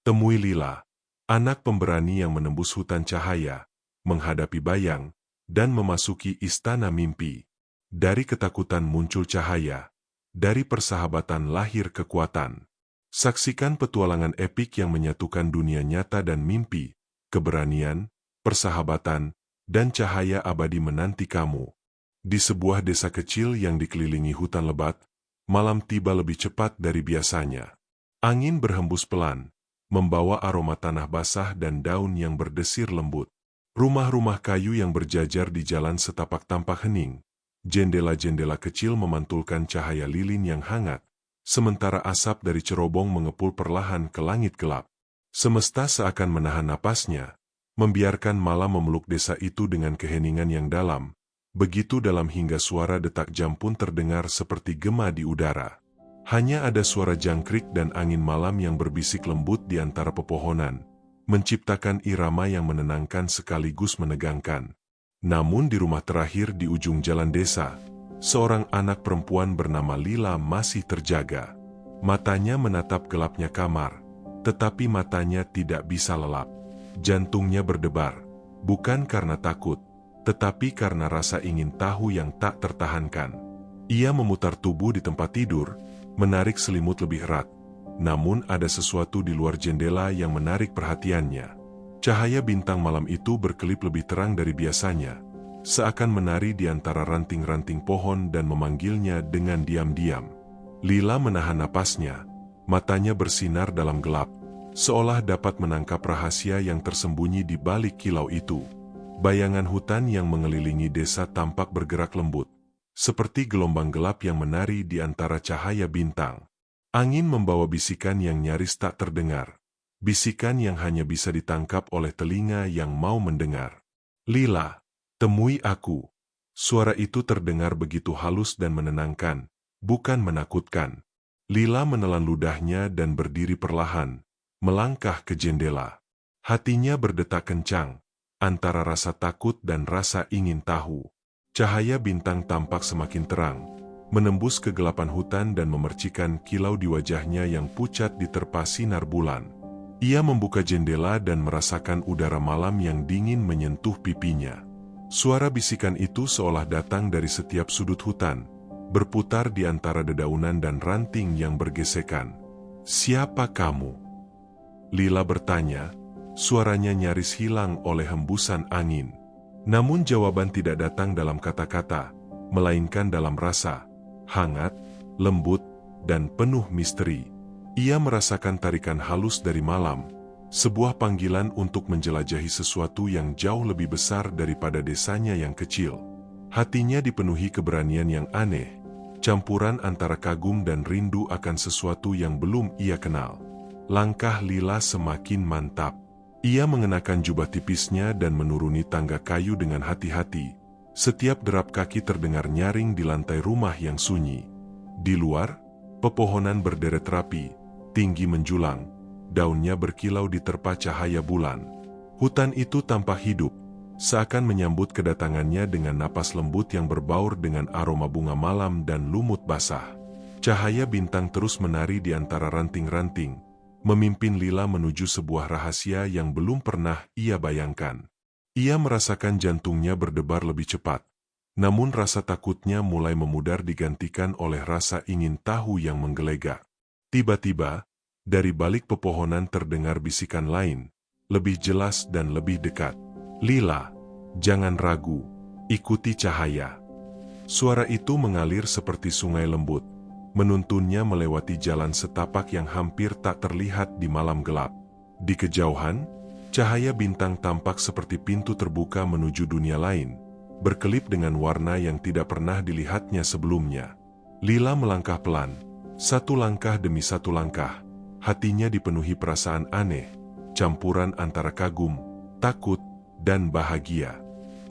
Temui Lila, anak pemberani yang menembus hutan cahaya, menghadapi bayang, dan memasuki istana mimpi. Dari ketakutan muncul cahaya, dari persahabatan lahir kekuatan. Saksikan petualangan epik yang menyatukan dunia nyata dan mimpi, keberanian, persahabatan, dan cahaya abadi menanti kamu. Di sebuah desa kecil yang dikelilingi hutan lebat, malam tiba lebih cepat dari biasanya. Angin berhembus pelan, membawa aroma tanah basah dan daun yang berdesir lembut. Rumah-rumah kayu yang berjajar di jalan setapak tampak hening. Jendela-jendela kecil memantulkan cahaya lilin yang hangat, sementara asap dari cerobong mengepul perlahan ke langit gelap. Semesta seakan menahan napasnya, membiarkan malam memeluk desa itu dengan keheningan yang dalam, begitu dalam hingga suara detak jam pun terdengar seperti gema di udara. Hanya ada suara jangkrik dan angin malam yang berbisik lembut di antara pepohonan, menciptakan irama yang menenangkan sekaligus menegangkan. Namun di rumah terakhir di ujung jalan desa, seorang anak perempuan bernama Lila masih terjaga. Matanya menatap gelapnya kamar, tetapi matanya tidak bisa lelap. Jantungnya berdebar, bukan karena takut, tetapi karena rasa ingin tahu yang tak tertahankan. Ia memutar tubuh di tempat tidur, menarik selimut lebih erat. Namun ada sesuatu di luar jendela yang menarik perhatiannya. Cahaya bintang malam itu berkelip lebih terang dari biasanya, seakan menari di antara ranting-ranting pohon dan memanggilnya dengan diam-diam. Lila menahan napasnya, matanya bersinar dalam gelap, seolah dapat menangkap rahasia yang tersembunyi di balik kilau itu. Bayangan hutan yang mengelilingi desa tampak bergerak lembut, seperti gelombang gelap yang menari di antara cahaya bintang. Angin membawa bisikan yang nyaris tak terdengar. Bisikan yang hanya bisa ditangkap oleh telinga yang mau mendengar. Lila, temui aku. Suara itu terdengar begitu halus dan menenangkan, bukan menakutkan. Lila menelan ludahnya dan berdiri perlahan, melangkah ke jendela. Hatinya berdetak kencang, antara rasa takut dan rasa ingin tahu. Cahaya bintang tampak semakin terang, menembus kegelapan hutan dan memercikan kilau di wajahnya yang pucat diterpa sinar bulan. Ia membuka jendela dan merasakan udara malam yang dingin menyentuh pipinya. Suara bisikan itu seolah datang dari setiap sudut hutan, berputar di antara dedaunan dan ranting yang bergesekan. "Siapa kamu?" Lila bertanya, suaranya nyaris hilang oleh hembusan angin. Namun jawaban tidak datang dalam kata-kata, melainkan dalam rasa, hangat, lembut, dan penuh misteri. Ia merasakan tarikan halus dari malam, sebuah panggilan untuk menjelajahi sesuatu yang jauh lebih besar daripada desanya yang kecil. Hatinya dipenuhi keberanian yang aneh, campuran antara kagum dan rindu akan sesuatu yang belum ia kenal. Langkah Lila semakin mantap. Ia mengenakan jubah tipisnya dan menuruni tangga kayu dengan hati-hati. Setiap derap kaki terdengar nyaring di lantai rumah yang sunyi. Di luar, pepohonan berderet rapi, tinggi menjulang, daunnya berkilau diterpa cahaya bulan. Hutan itu tampak hidup, seakan menyambut kedatangannya dengan napas lembut yang berbaur dengan aroma bunga malam dan lumut basah. Cahaya bintang terus menari di antara ranting-ranting, memimpin Lila menuju sebuah rahasia yang belum pernah ia bayangkan. Ia merasakan jantungnya berdebar lebih cepat, namun rasa takutnya mulai memudar digantikan oleh rasa ingin tahu yang menggelegak. Tiba-tiba, dari balik pepohonan terdengar bisikan lain, lebih jelas dan lebih dekat. "Lila, jangan ragu, ikuti cahaya." Suara itu mengalir seperti sungai lembut, menuntunnya melewati jalan setapak yang hampir tak terlihat di malam gelap. Di kejauhan, cahaya bintang tampak seperti pintu terbuka menuju dunia lain, berkelip dengan warna yang tidak pernah dilihatnya sebelumnya. Lila melangkah pelan, satu langkah demi satu langkah, hatinya dipenuhi perasaan aneh, campuran antara kagum, takut, dan bahagia.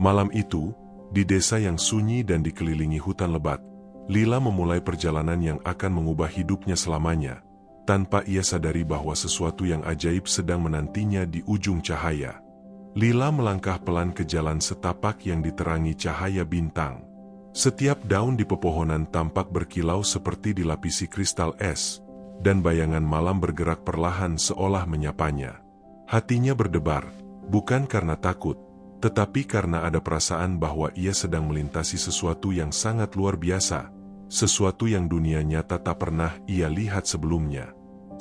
Malam itu, di desa yang sunyi dan dikelilingi hutan lebat, Lila memulai perjalanan yang akan mengubah hidupnya selamanya, tanpa ia sadari bahwa sesuatu yang ajaib sedang menantinya di ujung cahaya. Lila melangkah pelan ke jalan setapak yang diterangi cahaya bintang. Setiap daun di pepohonan tampak berkilau seperti dilapisi kristal es, dan bayangan malam bergerak perlahan seolah menyapanya. Hatinya berdebar, bukan karena takut, tetapi karena ada perasaan bahwa ia sedang melintasi sesuatu yang sangat luar biasa, sesuatu yang dunia nyata tak pernah ia lihat sebelumnya.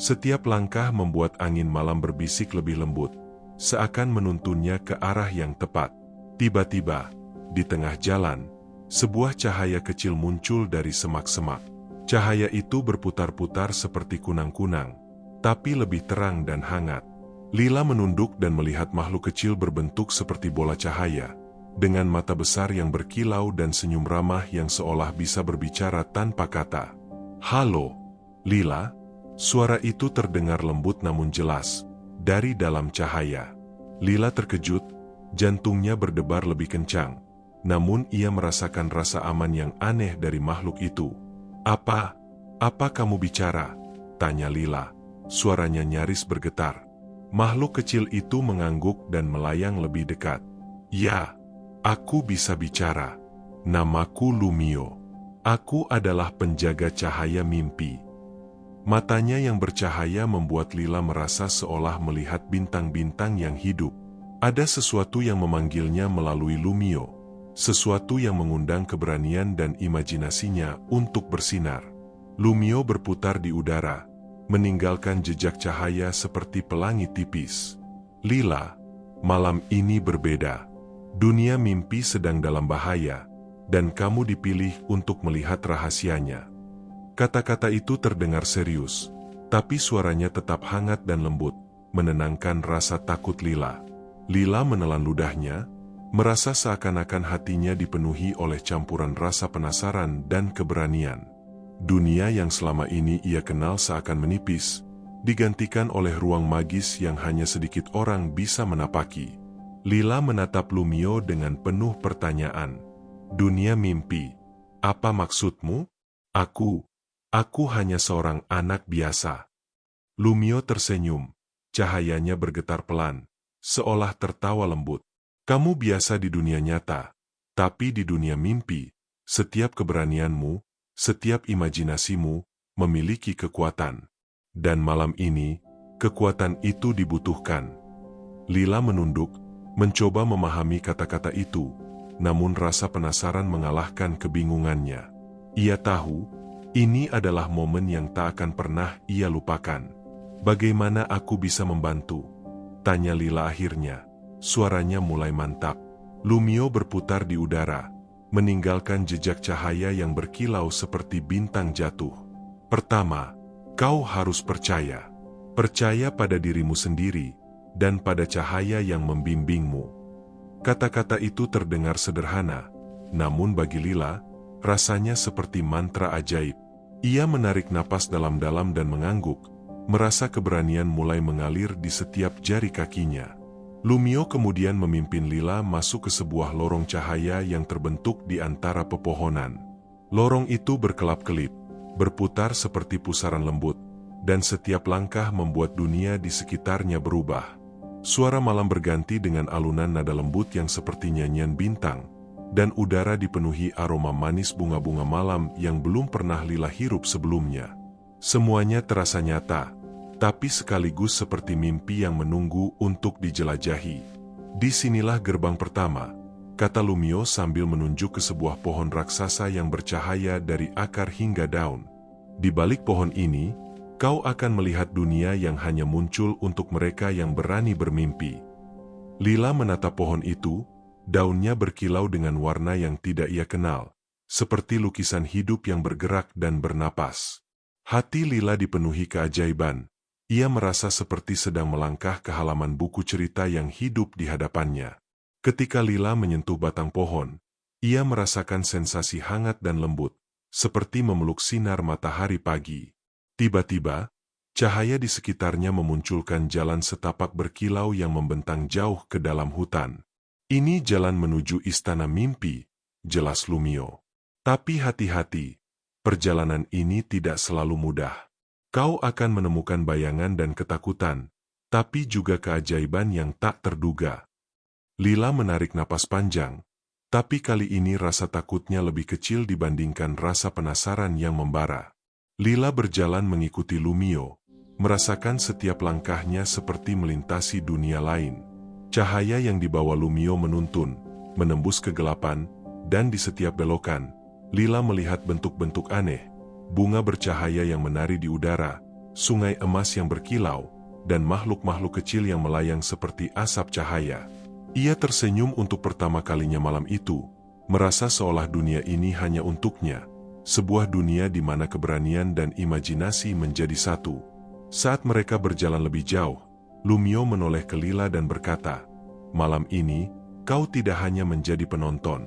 Setiap langkah membuat angin malam berbisik lebih lembut, seakan menuntunnya ke arah yang tepat. Tiba-tiba, di tengah jalan, sebuah cahaya kecil muncul dari semak-semak. Cahaya itu berputar-putar seperti kunang-kunang, tapi lebih terang dan hangat. Lila menunduk dan melihat makhluk kecil berbentuk seperti bola cahaya, dengan mata besar yang berkilau dan senyum ramah yang seolah bisa berbicara tanpa kata. "Halo, Lila," suara itu terdengar lembut namun jelas, dari dalam cahaya. Lila terkejut, jantungnya berdebar lebih kencang, namun ia merasakan rasa aman yang aneh dari makhluk itu. Apa kamu bicara?" tanya Lila. Suaranya nyaris bergetar. Makhluk kecil itu mengangguk dan melayang lebih dekat. "Ya, aku bisa bicara. Namaku Lumio. Aku adalah penjaga cahaya mimpi." Matanya yang bercahaya membuat Lila merasa seolah melihat bintang-bintang yang hidup. Ada sesuatu yang memanggilnya melalui Lumio, sesuatu yang mengundang keberanian dan imajinasinya untuk bersinar. Lumio berputar di udara, meninggalkan jejak cahaya seperti pelangi tipis. "Lila, malam ini berbeda. Dunia mimpi sedang dalam bahaya, dan kamu dipilih untuk melihat rahasianya." Kata-kata itu terdengar serius, tapi suaranya tetap hangat dan lembut, menenangkan rasa takut Lila. Lila menelan ludahnya, merasa seakan-akan hatinya dipenuhi oleh campuran rasa penasaran dan keberanian. Dunia yang selama ini ia kenal seakan menipis, digantikan oleh ruang magis yang hanya sedikit orang bisa menapaki. Lila menatap Lumio dengan penuh pertanyaan. "Dunia mimpi, apa maksudmu?" Aku hanya seorang anak biasa." Lumio tersenyum, cahayanya bergetar pelan, seolah tertawa lembut. "Kamu biasa di dunia nyata, tapi di dunia mimpi, setiap keberanianmu, setiap imajinasimu, memiliki kekuatan. Dan malam ini, kekuatan itu dibutuhkan." Lila menunduk, mencoba memahami kata-kata itu, namun rasa penasaran mengalahkan kebingungannya. Ia tahu, ini adalah momen yang tak akan pernah ia lupakan. "Bagaimana aku bisa membantu?" tanya Lila akhirnya. Suaranya mulai mantap. Lumio berputar di udara, meninggalkan jejak cahaya yang berkilau seperti bintang jatuh. "Pertama, kau harus percaya. Percaya pada dirimu sendiri, dan pada cahaya yang membimbingmu." Kata-kata itu terdengar sederhana, namun bagi Lila, rasanya seperti mantra ajaib. Ia menarik napas dalam-dalam dan mengangguk, merasa keberanian mulai mengalir di setiap jari kakinya. Lumio kemudian memimpin Lila masuk ke sebuah lorong cahaya yang terbentuk di antara pepohonan. Lorong itu berkelap-kelip, berputar seperti pusaran lembut, dan setiap langkah membuat dunia di sekitarnya berubah. Suara malam berganti dengan alunan nada lembut yang seperti nyanyian bintang, dan udara dipenuhi aroma manis bunga-bunga malam yang belum pernah Lila hirup sebelumnya. Semuanya terasa nyata, tapi sekaligus seperti mimpi yang menunggu untuk dijelajahi. "Disinilah gerbang pertama," kata Lumio sambil menunjuk ke sebuah pohon raksasa yang bercahaya dari akar hingga daun. "Di balik pohon ini, kau akan melihat dunia yang hanya muncul untuk mereka yang berani bermimpi." Lila menatap pohon itu, daunnya berkilau dengan warna yang tidak ia kenal, seperti lukisan hidup yang bergerak dan bernapas. Hati Lila dipenuhi keajaiban. Ia merasa seperti sedang melangkah ke halaman buku cerita yang hidup di hadapannya. Ketika Lila menyentuh batang pohon, ia merasakan sensasi hangat dan lembut, seperti memeluk sinar matahari pagi. Tiba-tiba, cahaya di sekitarnya memunculkan jalan setapak berkilau yang membentang jauh ke dalam hutan. "Ini jalan menuju istana mimpi," jelas Lumio. "Tapi hati-hati, perjalanan ini tidak selalu mudah. Kau akan menemukan bayangan dan ketakutan, tapi juga keajaiban yang tak terduga." Lila menarik napas panjang, tapi kali ini rasa takutnya lebih kecil dibandingkan rasa penasaran yang membara. Lila berjalan mengikuti Lumio, merasakan setiap langkahnya seperti melintasi dunia lain. Cahaya yang dibawa Lumio menuntun, menembus kegelapan, dan di setiap belokan, Lila melihat bentuk-bentuk aneh, bunga bercahaya yang menari di udara, sungai emas yang berkilau, dan makhluk-makhluk kecil yang melayang seperti asap cahaya. Ia tersenyum untuk pertama kalinya malam itu, merasa seolah dunia ini hanya untuknya, sebuah dunia di mana keberanian dan imajinasi menjadi satu. Saat mereka berjalan lebih jauh, Lumio menoleh ke Lila dan berkata, "Malam ini, kau tidak hanya menjadi penonton,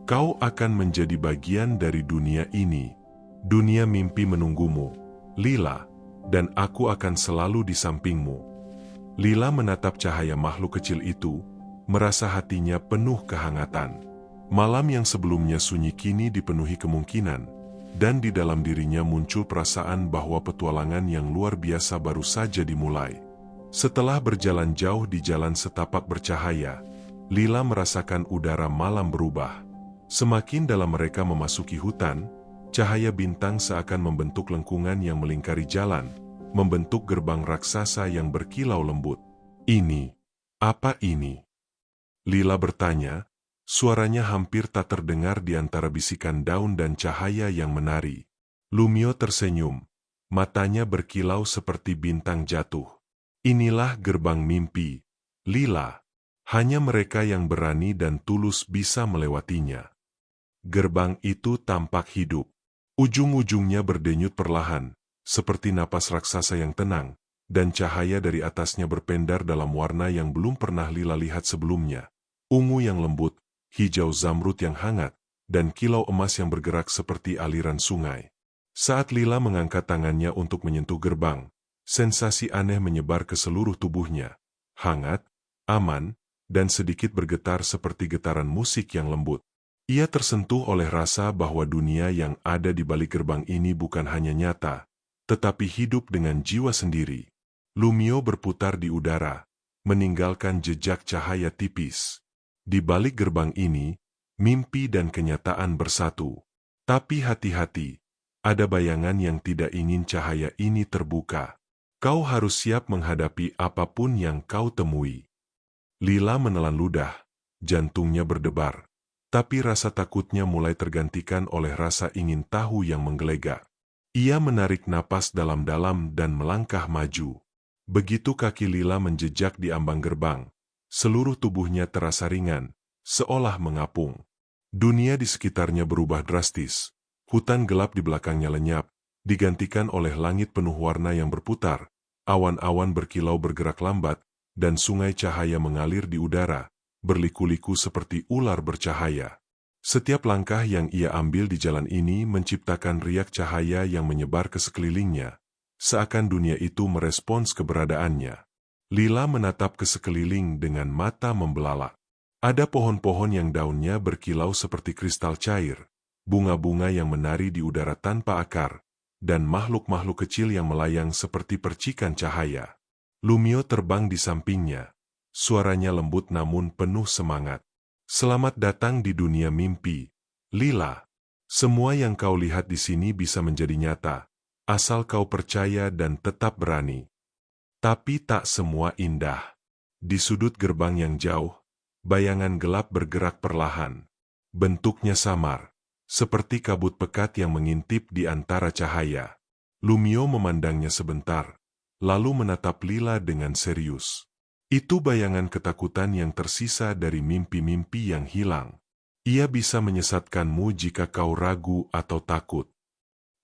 kau akan menjadi bagian dari dunia ini. Dunia mimpi menunggumu, Lila, dan aku akan selalu di sampingmu." Lila menatap cahaya makhluk kecil itu, merasa hatinya penuh kehangatan. Malam yang sebelumnya sunyi kini dipenuhi kemungkinan, dan di dalam dirinya muncul perasaan bahwa petualangan yang luar biasa baru saja dimulai. Setelah berjalan jauh di jalan setapak bercahaya, Lila merasakan udara malam berubah. Semakin dalam mereka memasuki hutan, cahaya bintang seakan membentuk lengkungan yang melingkari jalan, membentuk gerbang raksasa yang berkilau lembut. "Ini, apa ini?" Lila bertanya, suaranya hampir tak terdengar di antara bisikan daun dan cahaya yang menari. Lumio tersenyum, matanya berkilau seperti bintang jatuh. "Inilah gerbang mimpi, Lila. Hanya mereka yang berani dan tulus bisa melewatinya." Gerbang itu tampak hidup. Ujung-ujungnya berdenyut perlahan, seperti napas raksasa yang tenang, dan cahaya dari atasnya berpendar dalam warna yang belum pernah Lila lihat sebelumnya. Ungu yang lembut, hijau zamrud yang hangat, dan kilau emas yang bergerak seperti aliran sungai. Saat Lila mengangkat tangannya untuk menyentuh gerbang, sensasi aneh menyebar ke seluruh tubuhnya. Hangat, aman, dan sedikit bergetar seperti getaran musik yang lembut. Ia tersentuh oleh rasa bahwa dunia yang ada di balik gerbang ini bukan hanya nyata, tetapi hidup dengan jiwa sendiri. Lumio berputar di udara, meninggalkan jejak cahaya tipis. Di balik gerbang ini, mimpi dan kenyataan bersatu. Tapi hati-hati, ada bayangan yang tidak ingin cahaya ini terbuka. Kau harus siap menghadapi apapun yang kau temui. Lila menelan ludah, jantungnya berdebar. Tapi rasa takutnya mulai tergantikan oleh rasa ingin tahu yang menggelegak. Ia menarik napas dalam-dalam dan melangkah maju. Begitu kaki Lila menjejak di ambang gerbang, seluruh tubuhnya terasa ringan, seolah mengapung. Dunia di sekitarnya berubah drastis. Hutan gelap di belakangnya lenyap, digantikan oleh langit penuh warna yang berputar, awan-awan berkilau bergerak lambat, dan sungai cahaya mengalir di udara, berliku-liku seperti ular bercahaya. Setiap langkah yang ia ambil di jalan ini menciptakan riak cahaya yang menyebar ke sekelilingnya, seakan dunia itu merespons keberadaannya. Lila menatap ke sekeliling dengan mata membelalak. Ada pohon-pohon yang daunnya berkilau seperti kristal cair, bunga-bunga yang menari di udara tanpa akar, dan makhluk-makhluk kecil yang melayang seperti percikan cahaya. Lumio terbang di sampingnya. Suaranya lembut namun penuh semangat. "Selamat datang di dunia mimpi, Lila. Semua yang kau lihat di sini bisa menjadi nyata, asal kau percaya dan tetap berani." Tapi tak semua indah. Di sudut gerbang yang jauh, bayangan gelap bergerak perlahan. Bentuknya samar, seperti kabut pekat yang mengintip di antara cahaya. Lumio memandangnya sebentar, lalu menatap Lila dengan serius. Itu bayangan ketakutan yang tersisa dari mimpi-mimpi yang hilang. Ia bisa menyesatkanmu jika kau ragu atau takut.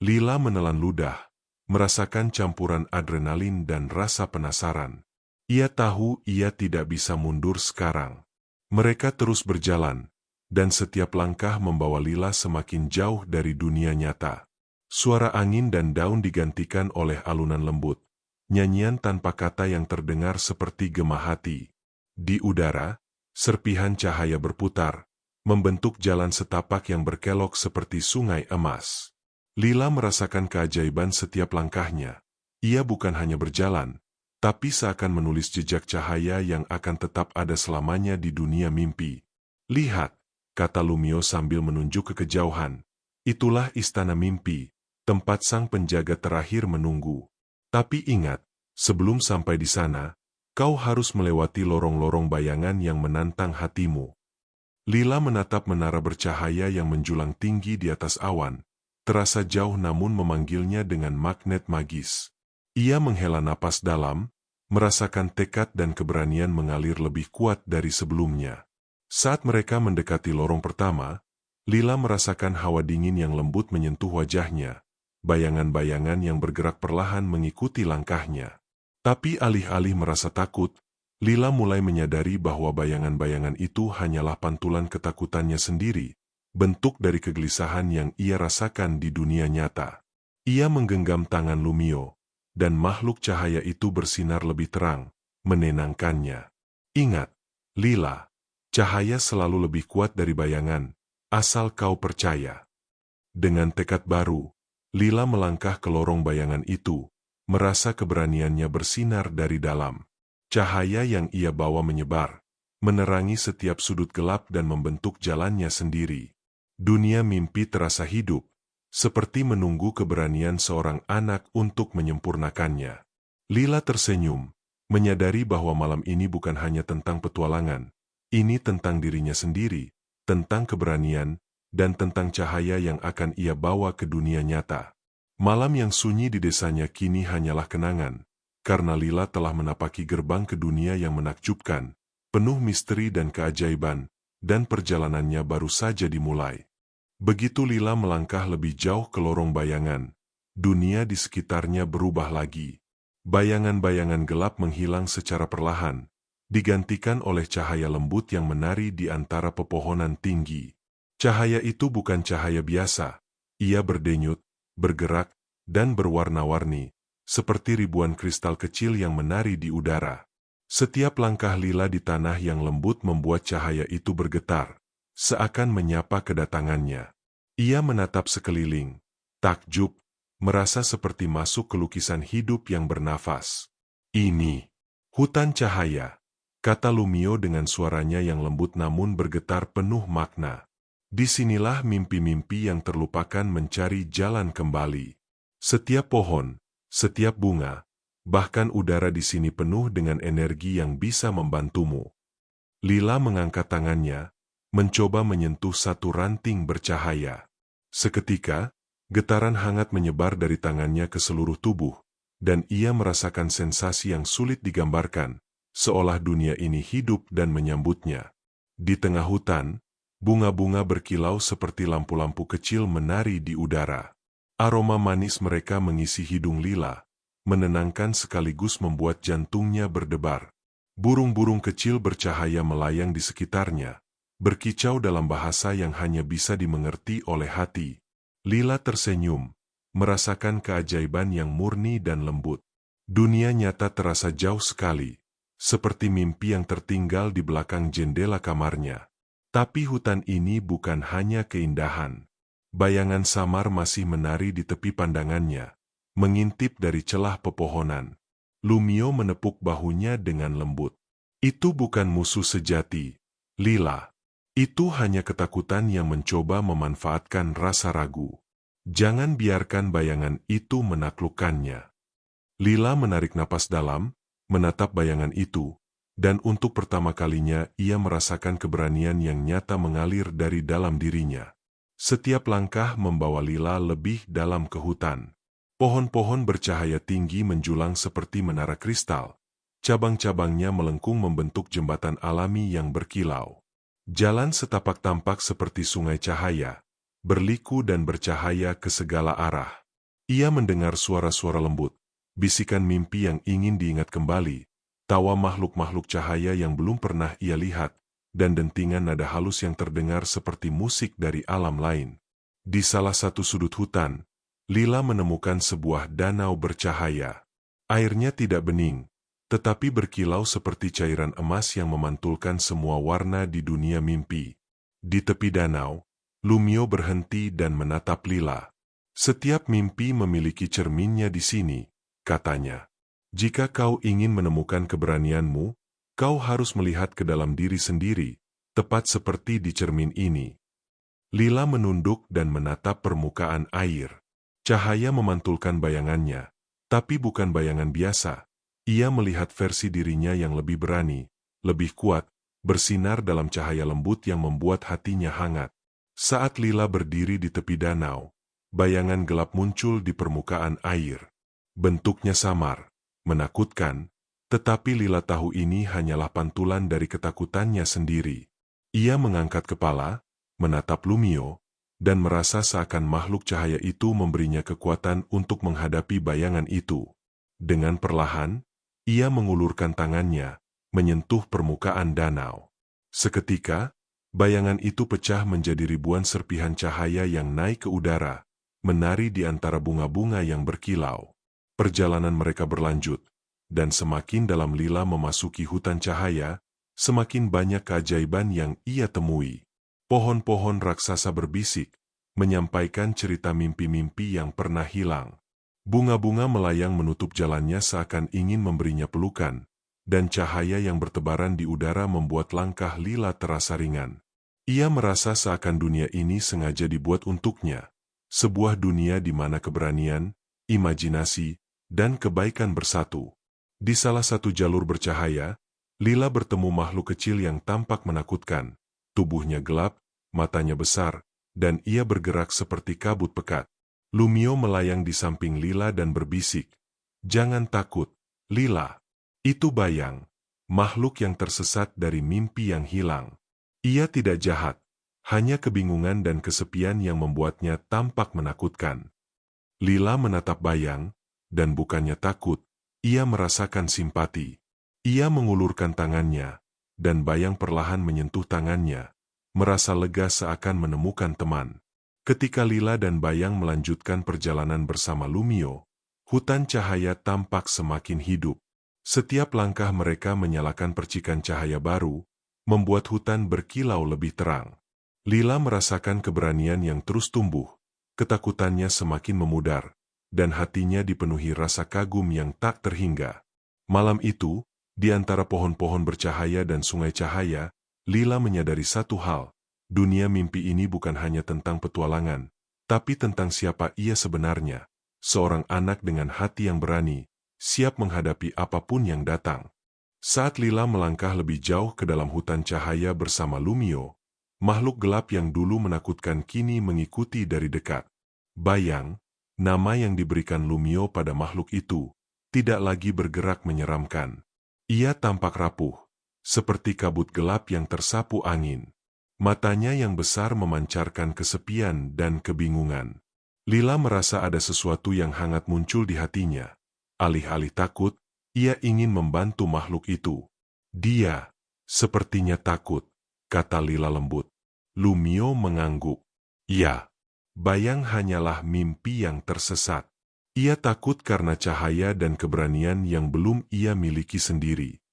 Lila menelan ludah, merasakan campuran adrenalin dan rasa penasaran. Ia tahu ia tidak bisa mundur sekarang. Mereka terus berjalan, dan setiap langkah membawa Lila semakin jauh dari dunia nyata. Suara angin dan daun digantikan oleh alunan lembut. Nyanyian tanpa kata yang terdengar seperti gema hati. Di udara, serpihan cahaya berputar, membentuk jalan setapak yang berkelok seperti sungai emas. Lila merasakan keajaiban setiap langkahnya. Ia bukan hanya berjalan, tapi seakan menulis jejak cahaya yang akan tetap ada selamanya di dunia mimpi. "Lihat," kata Lumio sambil menunjuk ke kejauhan. "Itulah istana mimpi, tempat sang penjaga terakhir menunggu. Tapi ingat, sebelum sampai di sana, kau harus melewati lorong-lorong bayangan yang menantang hatimu. Lila menatap menara bercahaya yang menjulang tinggi di atas awan, terasa jauh namun memanggilnya dengan magnet magis. Ia menghela napas dalam, merasakan tekad dan keberanian mengalir lebih kuat dari sebelumnya. Saat mereka mendekati lorong pertama, Lila merasakan hawa dingin yang lembut menyentuh wajahnya, bayangan-bayangan yang bergerak perlahan mengikuti langkahnya. Tapi alih-alih merasa takut, Lila mulai menyadari bahwa bayangan-bayangan itu hanyalah pantulan ketakutannya sendiri, bentuk dari kegelisahan yang ia rasakan di dunia nyata. Ia menggenggam tangan Lumio, dan makhluk cahaya itu bersinar lebih terang, menenangkannya. Ingat, Lila, cahaya selalu lebih kuat dari bayangan, asal kau percaya. Dengan tekad baru, Lila melangkah ke lorong bayangan itu, merasa keberaniannya bersinar dari dalam. Cahaya yang ia bawa menyebar, menerangi setiap sudut gelap dan membentuk jalannya sendiri. Dunia mimpi terasa hidup, seperti menunggu keberanian seorang anak untuk menyempurnakannya. Lila tersenyum, menyadari bahwa malam ini bukan hanya tentang petualangan, ini tentang dirinya sendiri, tentang keberanian, dan tentang cahaya yang akan ia bawa ke dunia nyata. Malam yang sunyi di desanya kini hanyalah kenangan, karena Lila telah menapaki gerbang ke dunia yang menakjubkan, penuh misteri dan keajaiban, dan perjalanannya baru saja dimulai. Begitu Lila melangkah lebih jauh ke lorong bayangan, dunia di sekitarnya berubah lagi. Bayangan-bayangan gelap menghilang secara perlahan, digantikan oleh cahaya lembut yang menari di antara pepohonan tinggi. Cahaya itu bukan cahaya biasa, ia berdenyut, bergerak, dan berwarna-warni, seperti ribuan kristal kecil yang menari di udara. Setiap langkah Lila di tanah yang lembut membuat cahaya itu bergetar, seakan menyapa kedatangannya. Ia menatap sekeliling, takjub, merasa seperti masuk ke lukisan hidup yang bernafas. Ini, hutan cahaya, kata Lumio dengan suaranya yang lembut namun bergetar penuh makna. Disinilah mimpi-mimpi yang terlupakan mencari jalan kembali. Setiap pohon, setiap bunga, bahkan udara di sini penuh dengan energi yang bisa membantumu. Lila mengangkat tangannya, mencoba menyentuh satu ranting bercahaya. Seketika, getaran hangat menyebar dari tangannya ke seluruh tubuh, dan ia merasakan sensasi yang sulit digambarkan, seolah dunia ini hidup dan menyambutnya. Di tengah hutan, bunga-bunga berkilau seperti lampu-lampu kecil menari di udara. Aroma manis mereka mengisi hidung Lila, menenangkan sekaligus membuat jantungnya berdebar. Burung-burung kecil bercahaya melayang di sekitarnya, berkicau dalam bahasa yang hanya bisa dimengerti oleh hati. Lila tersenyum, merasakan keajaiban yang murni dan lembut. Dunia nyata terasa jauh sekali, seperti mimpi yang tertinggal di belakang jendela kamarnya. Tapi hutan ini bukan hanya keindahan. Bayangan samar masih menari di tepi pandangannya, mengintip dari celah pepohonan. Lumio menepuk bahunya dengan lembut. Itu bukan musuh sejati, Lila. Itu hanya ketakutan yang mencoba memanfaatkan rasa ragu. Jangan biarkan bayangan itu menaklukkannya. Lila menarik napas dalam, menatap bayangan itu, dan untuk pertama kalinya ia merasakan keberanian yang nyata mengalir dari dalam dirinya. Setiap langkah membawa Lila lebih dalam ke hutan. Pohon-pohon bercahaya tinggi menjulang seperti menara kristal. Cabang-cabangnya melengkung membentuk jembatan alami yang berkilau. Jalan setapak tampak seperti sungai cahaya, berliku dan bercahaya ke segala arah. Ia mendengar suara-suara lembut, bisikan mimpi yang ingin diingat kembali, tawa makhluk-makhluk cahaya yang belum pernah ia lihat, dan dentingan nada halus yang terdengar seperti musik dari alam lain. Di salah satu sudut hutan, Lila menemukan sebuah danau bercahaya. Airnya tidak bening, tetapi berkilau seperti cairan emas yang memantulkan semua warna di dunia mimpi. Di tepi danau, Lumio berhenti dan menatap Lila. Setiap mimpi memiliki cerminnya di sini, katanya. Jika kau ingin menemukan keberanianmu, kau harus melihat ke dalam diri sendiri, tepat seperti di cermin ini. Lila menunduk dan menatap permukaan air. Cahaya memantulkan bayangannya, tapi bukan bayangan biasa. Ia melihat versi dirinya yang lebih berani, lebih kuat, bersinar dalam cahaya lembut yang membuat hatinya hangat. Saat Lila berdiri di tepi danau, bayangan gelap muncul di permukaan air. Bentuknya samar, menakutkan, tetapi Lila tahu ini hanyalah pantulan dari ketakutannya sendiri. Ia mengangkat kepala, menatap Lumio, dan merasa seakan makhluk cahaya itu memberinya kekuatan untuk menghadapi bayangan itu. Dengan perlahan, ia mengulurkan tangannya, menyentuh permukaan danau. Seketika, bayangan itu pecah menjadi ribuan serpihan cahaya yang naik ke udara, menari di antara bunga-bunga yang berkilau. Perjalanan mereka berlanjut, dan semakin dalam Lila memasuki hutan cahaya, semakin banyak keajaiban yang ia temui. Pohon-pohon raksasa berbisik, menyampaikan cerita mimpi-mimpi yang pernah hilang. Bunga-bunga melayang menutup jalannya seakan ingin memberinya pelukan, dan cahaya yang bertebaran di udara membuat langkah Lila terasa ringan. Ia merasa seakan dunia ini sengaja dibuat untuknya. Sebuah dunia di mana keberanian, imajinasi, dan kebaikan bersatu. Di salah satu jalur bercahaya, Lila bertemu makhluk kecil yang tampak menakutkan. Tubuhnya gelap, matanya besar, dan ia bergerak seperti kabut pekat. Lumio melayang di samping Lila dan berbisik, "Jangan takut, Lila. Itu bayang, makhluk yang tersesat dari mimpi yang hilang. Ia tidak jahat, hanya kebingungan dan kesepian yang membuatnya tampak menakutkan." Lila menatap bayang, dan bukannya takut, ia merasakan simpati. Ia mengulurkan tangannya, dan bayang perlahan menyentuh tangannya, merasa lega seakan menemukan teman. Ketika Lila dan bayang melanjutkan perjalanan bersama Lumio, hutan cahaya tampak semakin hidup. Setiap langkah mereka menyalakan percikan cahaya baru, membuat hutan berkilau lebih terang. Lila merasakan keberanian yang terus tumbuh, ketakutannya semakin memudar, dan hatinya dipenuhi rasa kagum yang tak terhingga. Malam itu, di antara pohon-pohon bercahaya dan sungai cahaya, Lila menyadari satu hal, dunia mimpi ini bukan hanya tentang petualangan, tapi tentang siapa ia sebenarnya, seorang anak dengan hati yang berani, siap menghadapi apapun yang datang. Saat Lila melangkah lebih jauh ke dalam hutan cahaya bersama Lumio, makhluk gelap yang dulu menakutkan kini mengikuti dari dekat. Bayang, nama yang diberikan Lumio pada makhluk itu, tidak lagi bergerak menyeramkan. Ia tampak rapuh, seperti kabut gelap yang tersapu angin. Matanya yang besar memancarkan kesepian dan kebingungan. Lila merasa ada sesuatu yang hangat muncul di hatinya. Alih-alih takut, ia ingin membantu makhluk itu. "Dia sepertinya takut," kata Lila lembut. Lumio mengangguk. "Ya, bayang hanyalah mimpi yang tersesat. Ia takut karena cahaya dan keberanian yang belum ia miliki sendiri."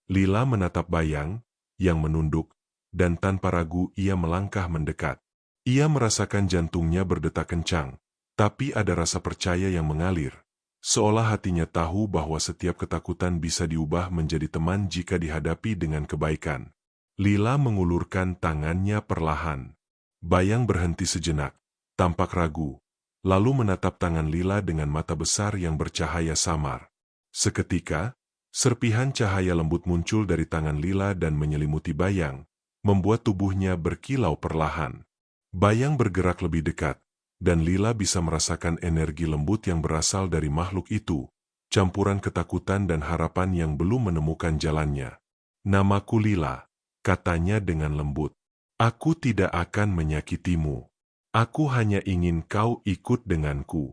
Lila menatap bayang, yang menunduk, dan tanpa ragu ia melangkah mendekat. Ia merasakan jantungnya berdetak kencang, tapi ada rasa percaya yang mengalir. Seolah hatinya tahu bahwa setiap ketakutan bisa diubah menjadi teman jika dihadapi dengan kebaikan. Lila mengulurkan tangannya perlahan. Bayang berhenti sejenak, tampak ragu, lalu menatap tangan Lila dengan mata besar yang bercahaya samar. Seketika, serpihan cahaya lembut muncul dari tangan Lila dan menyelimuti bayang, membuat tubuhnya berkilau perlahan. Bayang bergerak lebih dekat, dan Lila bisa merasakan energi lembut yang berasal dari makhluk itu, campuran ketakutan dan harapan yang belum menemukan jalannya. "Namaku Lila," katanya dengan lembut. "Aku tidak akan menyakitimu. Aku hanya ingin kau ikut denganku."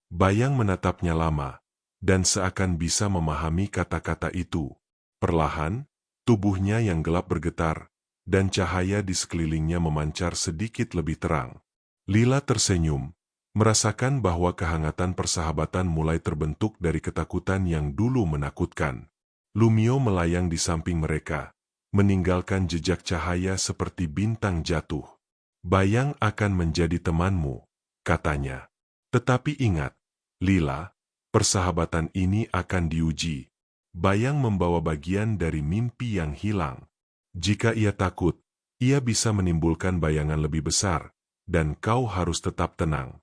Bayang menatapnya lama, dan seakan bisa memahami kata-kata itu. Perlahan, tubuhnya yang gelap bergetar, dan cahaya di sekelilingnya memancar sedikit lebih terang. Lila tersenyum, merasakan bahwa kehangatan persahabatan mulai terbentuk dari ketakutan yang dulu menakutkan. Lumio melayang di samping mereka, meninggalkan jejak cahaya seperti bintang jatuh. "Bayang akan menjadi temanmu," katanya. "Tetapi ingat, Lila, persahabatan ini akan diuji. Bayang membawa bagian dari mimpi yang hilang. Jika ia takut, ia bisa menimbulkan bayangan lebih besar, dan kau harus tetap tenang."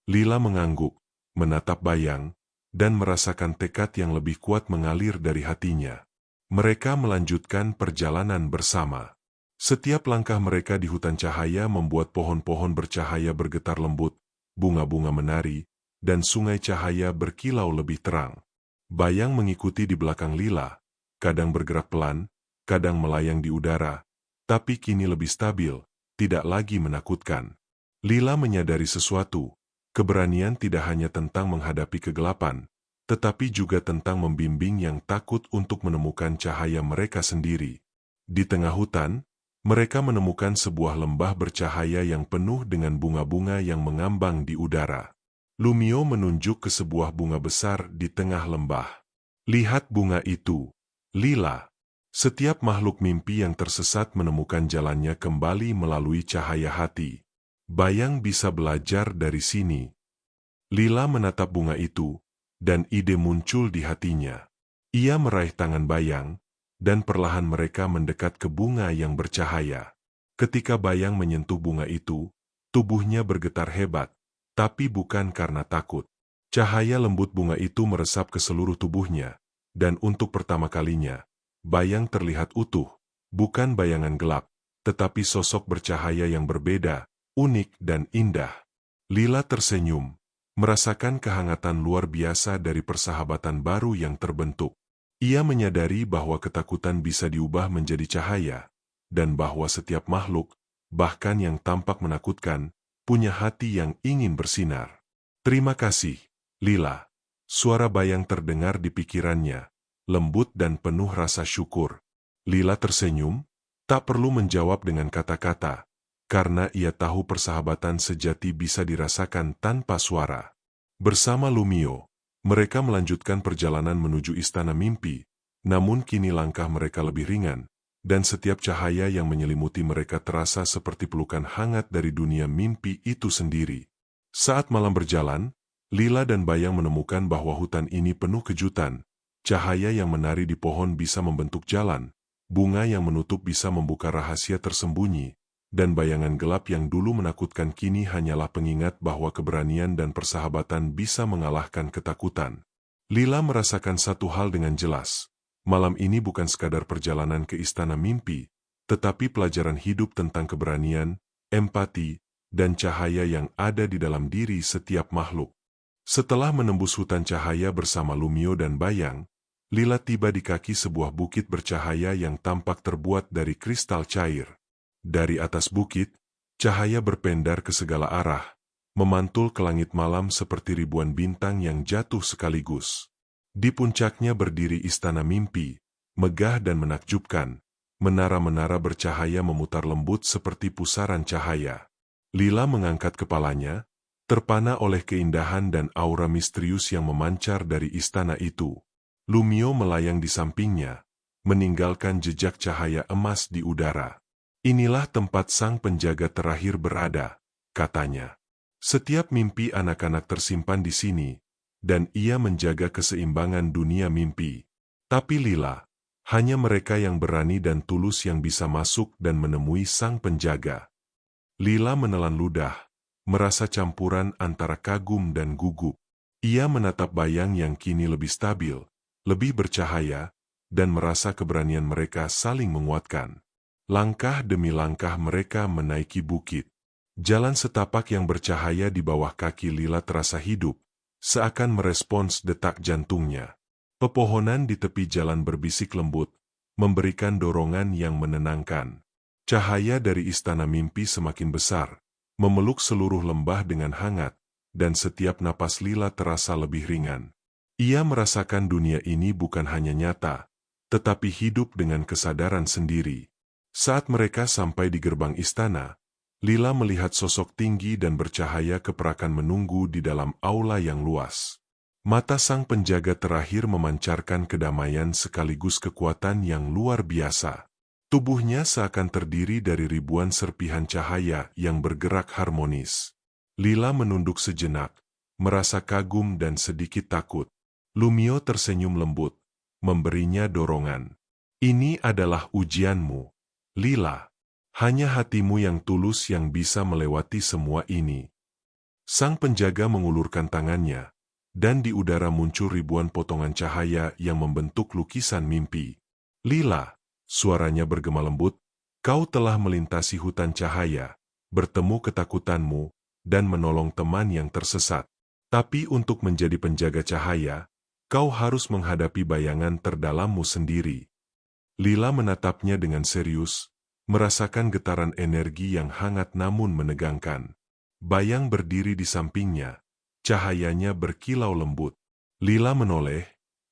Lila mengangguk, menatap Bayang, dan merasakan tekad yang lebih kuat mengalir dari hatinya. Mereka melanjutkan perjalanan bersama. Setiap langkah mereka di hutan cahaya membuat pohon-pohon bercahaya bergetar lembut, bunga-bunga menari, dan sungai cahaya berkilau lebih terang. Bayang mengikuti di belakang Lila, kadang bergerak pelan, kadang melayang di udara, tapi kini lebih stabil, tidak lagi menakutkan. Lila menyadari sesuatu. Keberanian tidak hanya tentang menghadapi kegelapan, tetapi juga tentang membimbing yang takut untuk menemukan cahaya mereka sendiri. Di tengah hutan, mereka menemukan sebuah lembah bercahaya yang penuh dengan bunga-bunga yang mengambang di udara. Lumio menunjuk ke sebuah bunga besar di tengah lembah. Lihat bunga itu, Lila. Setiap makhluk mimpi yang tersesat menemukan jalannya kembali melalui cahaya hati. Bayang bisa belajar dari sini. Lila menatap bunga itu, dan ide muncul di hatinya. Ia meraih tangan Bayang, dan perlahan mereka mendekat ke bunga yang bercahaya. Ketika Bayang menyentuh bunga itu, tubuhnya bergetar hebat, tapi bukan karena takut. Cahaya lembut bunga itu meresap ke seluruh tubuhnya, dan untuk pertama kalinya, Bayang terlihat utuh, bukan bayangan gelap, tetapi sosok bercahaya yang berbeda, unik dan indah. Lila tersenyum, merasakan kehangatan luar biasa dari persahabatan baru yang terbentuk. Ia menyadari bahwa ketakutan bisa diubah menjadi cahaya, dan bahwa setiap makhluk, bahkan yang tampak menakutkan, punya hati yang ingin bersinar. Terima kasih, Lila. Suara Bayang terdengar di pikirannya, lembut dan penuh rasa syukur. Lila tersenyum, tak perlu menjawab dengan kata-kata, karena ia tahu persahabatan sejati bisa dirasakan tanpa suara. Bersama Lumio, mereka melanjutkan perjalanan menuju istana mimpi, namun kini langkah mereka lebih ringan, dan setiap cahaya yang menyelimuti mereka terasa seperti pelukan hangat dari dunia mimpi itu sendiri. Saat malam berjalan, Lila dan Bayang menemukan bahwa hutan ini penuh kejutan. Cahaya yang menari di pohon bisa membentuk jalan, bunga yang menutup bisa membuka rahasia tersembunyi, dan bayangan gelap yang dulu menakutkan kini hanyalah pengingat bahwa keberanian dan persahabatan bisa mengalahkan ketakutan. Lila merasakan satu hal dengan jelas. Malam ini bukan sekadar perjalanan ke istana mimpi, tetapi pelajaran hidup tentang keberanian, empati, dan cahaya yang ada di dalam diri setiap makhluk. Setelah menembus hutan cahaya bersama Lumio dan Bayang, Lila tiba di kaki sebuah bukit bercahaya yang tampak terbuat dari kristal cair. Dari atas bukit, cahaya berpendar ke segala arah, memantul ke langit malam seperti ribuan bintang yang jatuh sekaligus. Di puncaknya berdiri istana mimpi, megah dan menakjubkan. Menara-menara bercahaya memutar lembut seperti pusaran cahaya. Lila mengangkat kepalanya, terpana oleh keindahan dan aura misterius yang memancar dari istana itu. Lumio melayang di sampingnya, meninggalkan jejak cahaya emas di udara. Inilah tempat sang penjaga terakhir berada, katanya. Setiap mimpi anak-anak tersimpan di sini, dan ia menjaga keseimbangan dunia mimpi. Tapi Lila, hanya mereka yang berani dan tulus yang bisa masuk dan menemui sang penjaga. Lila menelan ludah, merasa campuran antara kagum dan gugup. Ia menatap Bayang yang kini lebih stabil, lebih bercahaya, dan merasa keberanian mereka saling menguatkan. Langkah demi langkah mereka menaiki bukit. Jalan setapak yang bercahaya di bawah kaki Lila terasa hidup, seakan merespons detak jantungnya. Pepohonan di tepi jalan berbisik lembut, memberikan dorongan yang menenangkan. Cahaya dari istana mimpi semakin besar, memeluk seluruh lembah dengan hangat, dan setiap napas Lila terasa lebih ringan. Ia merasakan dunia ini bukan hanya nyata, tetapi hidup dengan kesadaran sendiri. Saat mereka sampai di gerbang istana, Lila melihat sosok tinggi dan bercahaya keperakan menunggu di dalam aula yang luas. Mata sang penjaga terakhir memancarkan kedamaian sekaligus kekuatan yang luar biasa. Tubuhnya seakan terdiri dari ribuan serpihan cahaya yang bergerak harmonis. Lila menunduk sejenak, merasa kagum dan sedikit takut. Lumio tersenyum lembut, memberinya dorongan. Ini adalah ujianmu, Lila. Hanya hatimu yang tulus yang bisa melewati semua ini. Sang penjaga mengulurkan tangannya, dan di udara muncul ribuan potongan cahaya yang membentuk lukisan mimpi. Lila, suaranya bergema lembut, kau telah melintasi hutan cahaya, bertemu ketakutanmu, dan menolong teman yang tersesat. Tapi untuk menjadi penjaga cahaya, kau harus menghadapi bayangan terdalammu sendiri. Lila menatapnya dengan serius, merasakan getaran energi yang hangat namun menegangkan. Bayang berdiri di sampingnya, cahayanya berkilau lembut. Lila menoleh,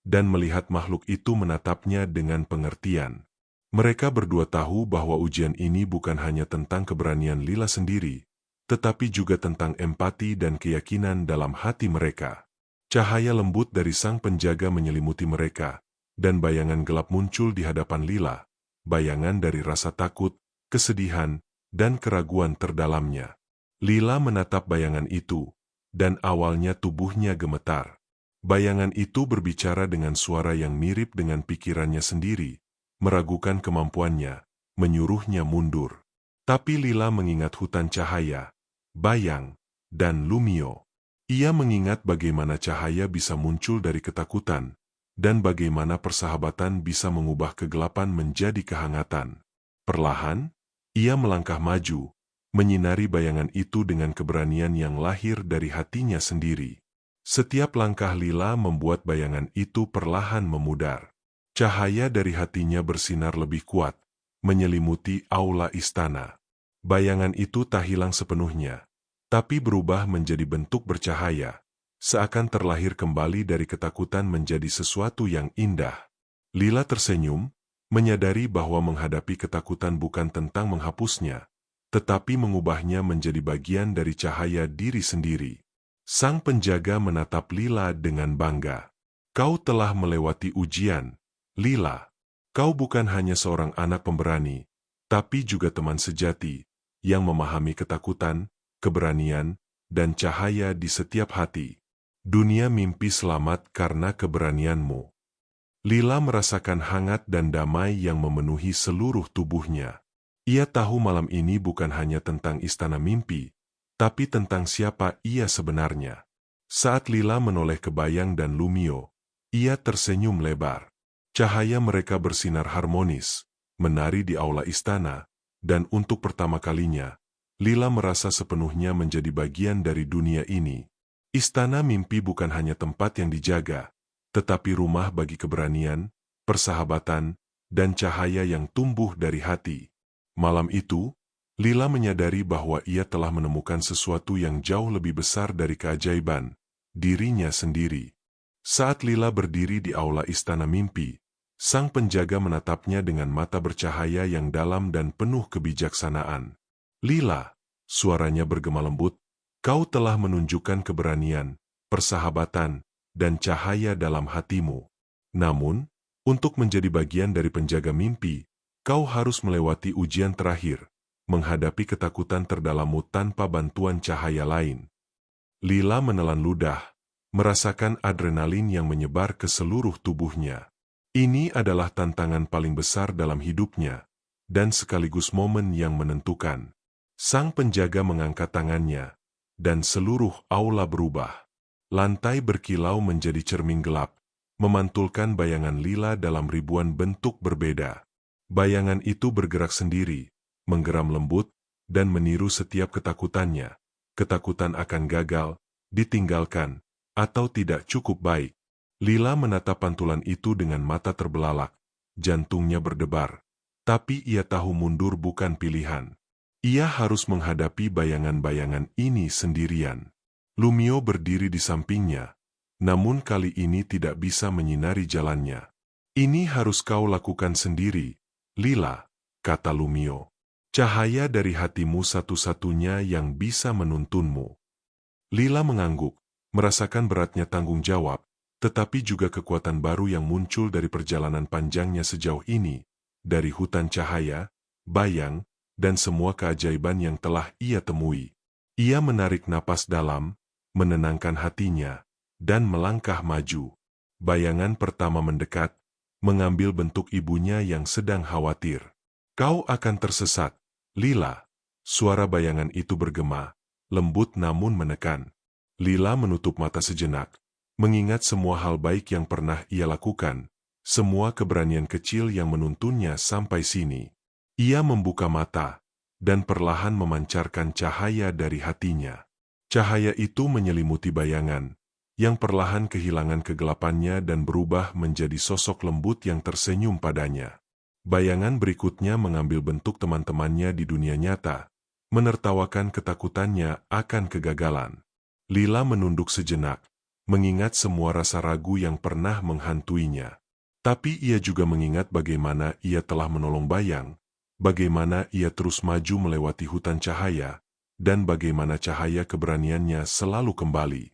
dan melihat makhluk itu menatapnya dengan pengertian. Mereka berdua tahu bahwa ujian ini bukan hanya tentang keberanian Lila sendiri, tetapi juga tentang empati dan keyakinan dalam hati mereka. Cahaya lembut dari sang penjaga menyelimuti mereka, dan bayangan gelap muncul di hadapan Lila, bayangan dari rasa takut, kesedihan, dan keraguan terdalamnya. Lila menatap bayangan itu, dan awalnya tubuhnya gemetar. Bayangan itu berbicara dengan suara yang mirip dengan pikirannya sendiri, meragukan kemampuannya, menyuruhnya mundur. Tapi Lila mengingat hutan cahaya, bayang, dan Lumio. Ia mengingat bagaimana cahaya bisa muncul dari ketakutan, dan bagaimana persahabatan bisa mengubah kegelapan menjadi kehangatan. Perlahan, ia melangkah maju, menyinari bayangan itu dengan keberanian yang lahir dari hatinya sendiri. Setiap langkah Lila membuat bayangan itu perlahan memudar. Cahaya dari hatinya bersinar lebih kuat, menyelimuti aula istana. Bayangan itu tak hilang sepenuhnya, tapi berubah menjadi bentuk bercahaya, seakan terlahir kembali dari ketakutan menjadi sesuatu yang indah. Lila tersenyum, menyadari bahwa menghadapi ketakutan bukan tentang menghapusnya, tetapi mengubahnya menjadi bagian dari cahaya diri sendiri. Sang penjaga menatap Lila dengan bangga. Kau telah melewati ujian, Lila. Kau bukan hanya seorang anak pemberani, tapi juga teman sejati, yang memahami ketakutan, keberanian, dan cahaya di setiap hati. Dunia mimpi selamat karena keberanianmu. Lila merasakan hangat dan damai yang memenuhi seluruh tubuhnya. Ia tahu malam ini bukan hanya tentang istana mimpi, tapi tentang siapa ia sebenarnya. Saat Lila menoleh ke Bayang dan Lumio, ia tersenyum lebar. Cahaya mereka bersinar harmonis, menari di aula istana, dan untuk pertama kalinya, Lila merasa sepenuhnya menjadi bagian dari dunia ini. Istana mimpi bukan hanya tempat yang dijaga, tetapi rumah bagi keberanian, persahabatan, dan cahaya yang tumbuh dari hati. Malam itu, Lila menyadari bahwa ia telah menemukan sesuatu yang jauh lebih besar dari keajaiban, dirinya sendiri. Saat Lila berdiri di aula istana mimpi, sang penjaga menatapnya dengan mata bercahaya yang dalam dan penuh kebijaksanaan. Lila, suaranya bergema lembut, kau telah menunjukkan keberanian, persahabatan, dan cahaya dalam hatimu. Namun, untuk menjadi bagian dari penjaga mimpi, kau harus melewati ujian terakhir, menghadapi ketakutan terdalammu tanpa bantuan cahaya lain. Lila menelan ludah, merasakan adrenalin yang menyebar ke seluruh tubuhnya. Ini adalah tantangan paling besar dalam hidupnya, dan sekaligus momen yang menentukan. Sang penjaga mengangkat tangannya, dan seluruh aula berubah. Lantai berkilau menjadi cermin gelap, memantulkan bayangan Lila dalam ribuan bentuk berbeda. Bayangan itu bergerak sendiri, menggeram lembut, dan meniru setiap ketakutannya. Ketakutan akan gagal, ditinggalkan, atau tidak cukup baik. Lila menatap pantulan itu dengan mata terbelalak, jantungnya berdebar. Tapi ia tahu mundur bukan pilihan. Ia harus menghadapi bayangan-bayangan ini sendirian. Lumio berdiri di sampingnya, namun kali ini tidak bisa menyinari jalannya. Ini harus kau lakukan sendiri, Lila, kata Lumio. Cahaya dari hatimu satu-satunya yang bisa menuntunmu. Lila mengangguk, merasakan beratnya tanggung jawab, tetapi juga kekuatan baru yang muncul dari perjalanan panjangnya sejauh ini, dari hutan cahaya, bayang, dan semua keajaiban yang telah ia temui. Ia menarik napas dalam, menenangkan hatinya, dan melangkah maju. Bayangan pertama mendekat, mengambil bentuk ibunya yang sedang khawatir. Kau akan tersesat, Lila. Suara bayangan itu bergema, lembut namun menekan. Lila menutup mata sejenak, mengingat semua hal baik yang pernah ia lakukan, semua keberanian kecil yang menuntunnya sampai sini. Ia membuka mata, dan perlahan memancarkan cahaya dari hatinya. Cahaya itu menyelimuti bayangan, yang perlahan kehilangan kegelapannya dan berubah menjadi sosok lembut yang tersenyum padanya. Bayangan berikutnya mengambil bentuk teman-temannya di dunia nyata, menertawakan ketakutannya akan kegagalan. Lila menunduk sejenak, mengingat semua rasa ragu yang pernah menghantuinya. Tapi ia juga mengingat bagaimana ia telah menolong Bayang, bagaimana ia terus maju melewati hutan cahaya, dan bagaimana cahaya keberaniannya selalu kembali.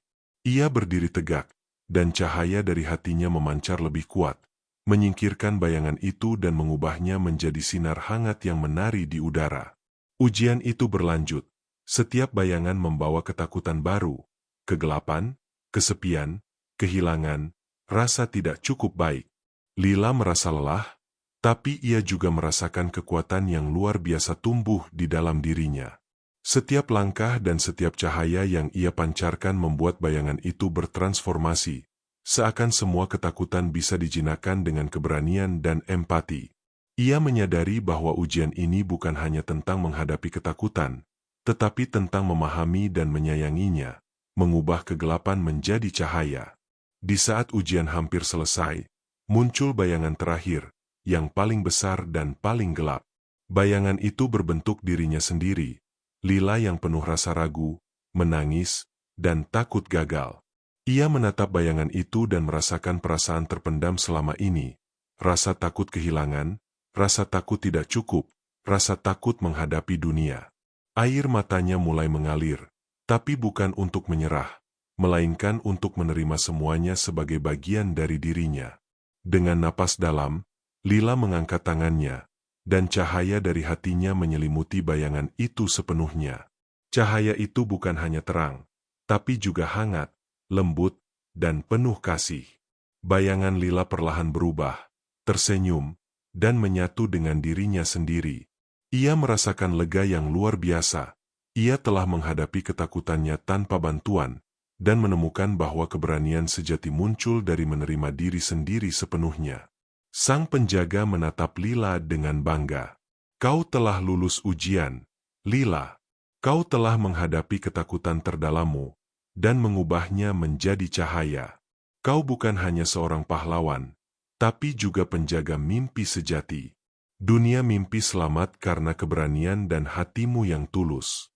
Ia berdiri tegak, dan cahaya dari hatinya memancar lebih kuat, menyingkirkan bayangan itu dan mengubahnya menjadi sinar hangat yang menari di udara. Ujian itu berlanjut. Setiap bayangan membawa ketakutan baru, kegelapan, kesepian, kehilangan, rasa tidak cukup baik. Lila merasa lelah, tapi ia juga merasakan kekuatan yang luar biasa tumbuh di dalam dirinya. Setiap langkah dan setiap cahaya yang ia pancarkan membuat bayangan itu bertransformasi, seakan semua ketakutan bisa dijinakkan dengan keberanian dan empati. Ia menyadari bahwa ujian ini bukan hanya tentang menghadapi ketakutan, tetapi tentang memahami dan menyayanginya, mengubah kegelapan menjadi cahaya. Di saat ujian hampir selesai, muncul bayangan terakhir, yang paling besar dan paling gelap. Bayangan itu berbentuk dirinya sendiri, Lila yang penuh rasa ragu, menangis, dan takut gagal. Ia menatap bayangan itu dan merasakan perasaan terpendam selama ini, rasa takut kehilangan, rasa takut tidak cukup, rasa takut menghadapi dunia. Air matanya mulai mengalir, tapi bukan untuk menyerah, melainkan untuk menerima semuanya sebagai bagian dari dirinya. Dengan napas dalam, Lila mengangkat tangannya, dan cahaya dari hatinya menyelimuti bayangan itu sepenuhnya. Cahaya itu bukan hanya terang, tapi juga hangat, lembut, dan penuh kasih. Bayangan Lila perlahan berubah, tersenyum, dan menyatu dengan dirinya sendiri. Ia merasakan lega yang luar biasa. Ia telah menghadapi ketakutannya tanpa bantuan, dan menemukan bahwa keberanian sejati muncul dari menerima diri sendiri sepenuhnya. Sang penjaga menatap Lila dengan bangga. Kau telah lulus ujian, Lila. Kau telah menghadapi ketakutan terdalammu, dan mengubahnya menjadi cahaya. Kau bukan hanya seorang pahlawan, tapi juga penjaga mimpi sejati. Dunia mimpi selamat karena keberanian dan hatimu yang tulus.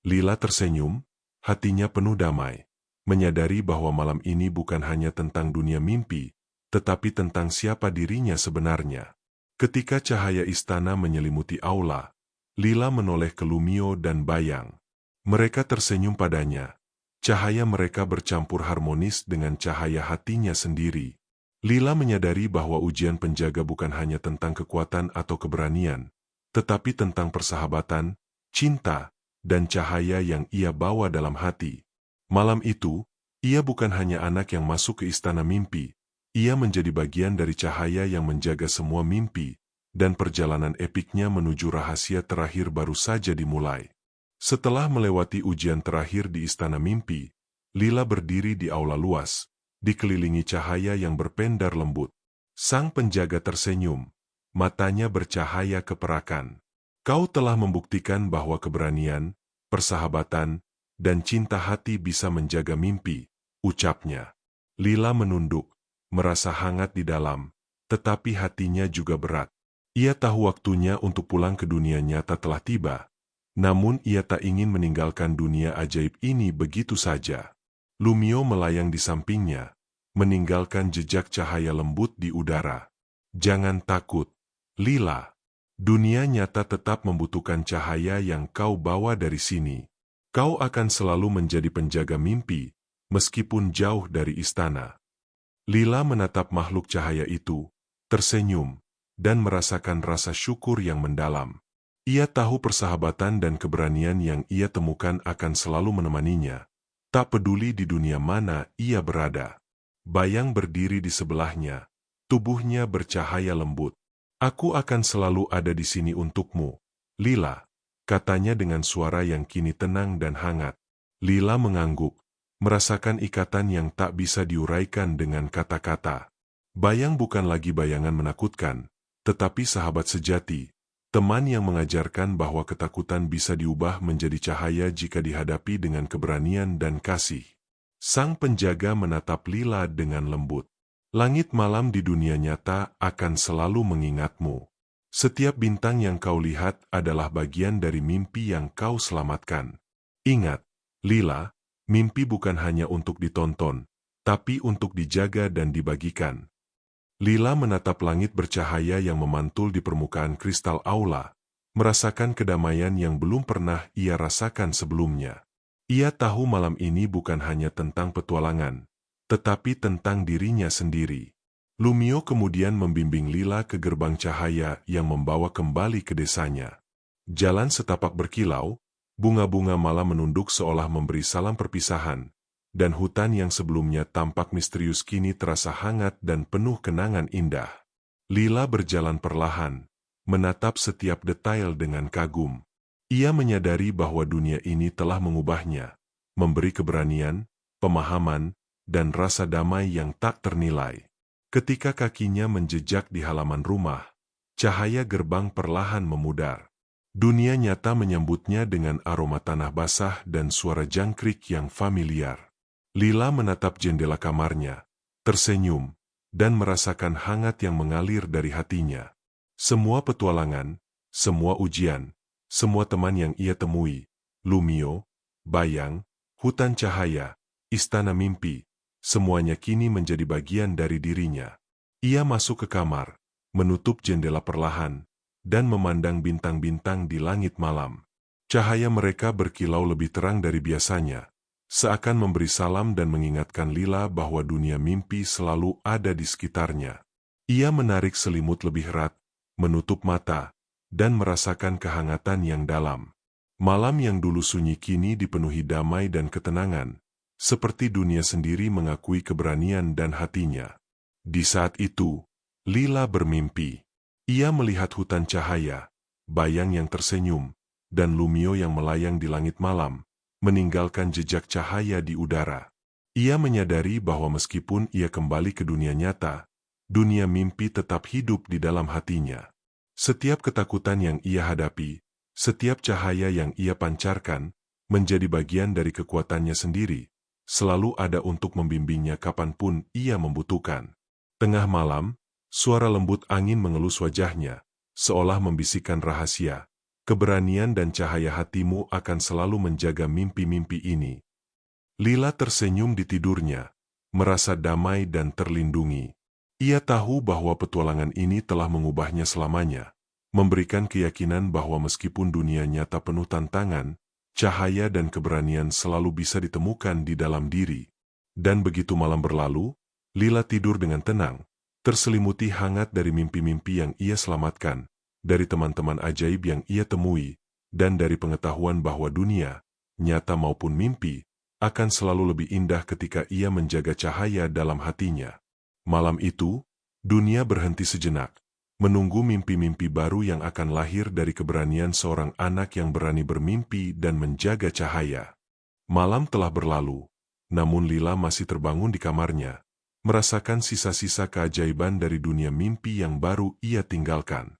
Lila tersenyum, hatinya penuh damai, menyadari bahwa malam ini bukan hanya tentang dunia mimpi, tetapi tentang siapa dirinya sebenarnya. Ketika cahaya istana menyelimuti aula, Lila menoleh ke Lumio dan Bayang. Mereka tersenyum padanya. Cahaya mereka bercampur harmonis dengan cahaya hatinya sendiri. Lila menyadari bahwa ujian penjaga bukan hanya tentang kekuatan atau keberanian, tetapi tentang persahabatan, cinta, dan cahaya yang ia bawa dalam hati. Malam itu, ia bukan hanya anak yang masuk ke istana mimpi, ia menjadi bagian dari cahaya yang menjaga semua mimpi, dan perjalanan epiknya menuju rahasia terakhir baru saja dimulai. Setelah melewati ujian terakhir di istana mimpi, Lila berdiri di aula luas, dikelilingi cahaya yang berpendar lembut. Sang penjaga tersenyum, matanya bercahaya keperakan. Kau telah membuktikan bahwa keberanian, persahabatan, dan cinta hati bisa menjaga mimpi, ucapnya. Lila menunduk, merasa hangat di dalam, tetapi hatinya juga berat. Ia tahu waktunya untuk pulang ke dunia nyata telah tiba, namun ia tak ingin meninggalkan dunia ajaib ini begitu saja. Lumio melayang di sampingnya, meninggalkan jejak cahaya lembut di udara. Jangan takut, Lila. Dunia nyata tetap membutuhkan cahaya yang kau bawa dari sini. Kau akan selalu menjadi penjaga mimpi, meskipun jauh dari istana. Lila menatap makhluk cahaya itu, tersenyum, dan merasakan rasa syukur yang mendalam. Ia tahu persahabatan dan keberanian yang ia temukan akan selalu menemaninya, tak peduli di dunia mana ia berada. Bayang berdiri di sebelahnya, tubuhnya bercahaya lembut. Aku akan selalu ada di sini untukmu, Lila. katanya dengan suara yang kini tenang dan hangat. Lila mengangguk, merasakan ikatan yang tak bisa diuraikan dengan kata-kata. Bayang bukan lagi bayangan menakutkan, tetapi sahabat sejati, teman yang mengajarkan bahwa ketakutan bisa diubah menjadi cahaya jika dihadapi dengan keberanian dan kasih. Sang penjaga menatap Lila dengan lembut. Langit malam di dunia nyata akan selalu mengingatmu. Setiap bintang yang kau lihat adalah bagian dari mimpi yang kau selamatkan. Ingat, Lila, mimpi bukan hanya untuk ditonton, tapi untuk dijaga dan dibagikan. Lila menatap langit bercahaya yang memantul di permukaan kristal aula, merasakan kedamaian yang belum pernah ia rasakan sebelumnya. Ia tahu malam ini bukan hanya tentang petualangan, tetapi tentang dirinya sendiri. Lumio kemudian membimbing Lila ke gerbang cahaya yang membawa kembali ke desanya. Jalan setapak berkilau, bunga-bunga malam menunduk seolah memberi salam perpisahan, dan hutan yang sebelumnya tampak misterius kini terasa hangat dan penuh kenangan indah. Lila berjalan perlahan, menatap setiap detail dengan kagum. Ia menyadari bahwa dunia ini telah mengubahnya, memberi keberanian, pemahaman, dan rasa damai yang tak ternilai. Ketika kakinya menjejak di halaman rumah, cahaya gerbang perlahan memudar. Dunia nyata menyambutnya dengan aroma tanah basah dan suara jangkrik yang familiar. Lila menatap jendela kamarnya, tersenyum, dan merasakan hangat yang mengalir dari hatinya. Semua petualangan, semua ujian, semua teman yang ia temui, Lumio, bayang, hutan cahaya, istana mimpi, semuanya kini menjadi bagian dari dirinya. Ia masuk ke kamar, menutup jendela perlahan, dan memandang bintang-bintang di langit malam. Cahaya mereka berkilau lebih terang dari biasanya, seakan memberi salam dan mengingatkan Lila bahwa dunia mimpi selalu ada di sekitarnya. Ia menarik selimut lebih erat, menutup mata, dan merasakan kehangatan yang dalam. Malam yang dulu sunyi kini dipenuhi damai dan ketenangan, seperti dunia sendiri mengakui keberanian dan hatinya. Di saat itu, Lila bermimpi. Ia melihat hutan cahaya, bayang yang tersenyum, dan Lumio yang melayang di langit malam, meninggalkan jejak cahaya di udara. Ia menyadari bahwa meskipun ia kembali ke dunia nyata, dunia mimpi tetap hidup di dalam hatinya. Setiap ketakutan yang ia hadapi, setiap cahaya yang ia pancarkan, menjadi bagian dari kekuatannya sendiri, selalu ada untuk membimbingnya kapanpun ia membutuhkan. Tengah malam, suara lembut angin mengelus wajahnya, seolah membisikkan rahasia. Keberanian dan cahaya hatimu akan selalu menjaga mimpi-mimpi ini. Lila tersenyum di tidurnya, merasa damai dan terlindungi. Ia tahu bahwa petualangan ini telah mengubahnya selamanya, memberikan keyakinan bahwa meskipun dunia nyata penuh tantangan, cahaya dan keberanian selalu bisa ditemukan di dalam diri. Dan begitu malam berlalu, Lila tidur dengan tenang, terselimuti hangat dari mimpi-mimpi yang ia selamatkan, dari teman-teman ajaib yang ia temui, dan dari pengetahuan bahwa dunia, nyata maupun mimpi, akan selalu lebih indah ketika ia menjaga cahaya dalam hatinya. Malam itu, dunia berhenti sejenak, menunggu mimpi-mimpi baru yang akan lahir dari keberanian seorang anak yang berani bermimpi dan menjaga cahaya. Malam telah berlalu, namun Lila masih terbangun di kamarnya, merasakan sisa-sisa keajaiban dari dunia mimpi yang baru ia tinggalkan.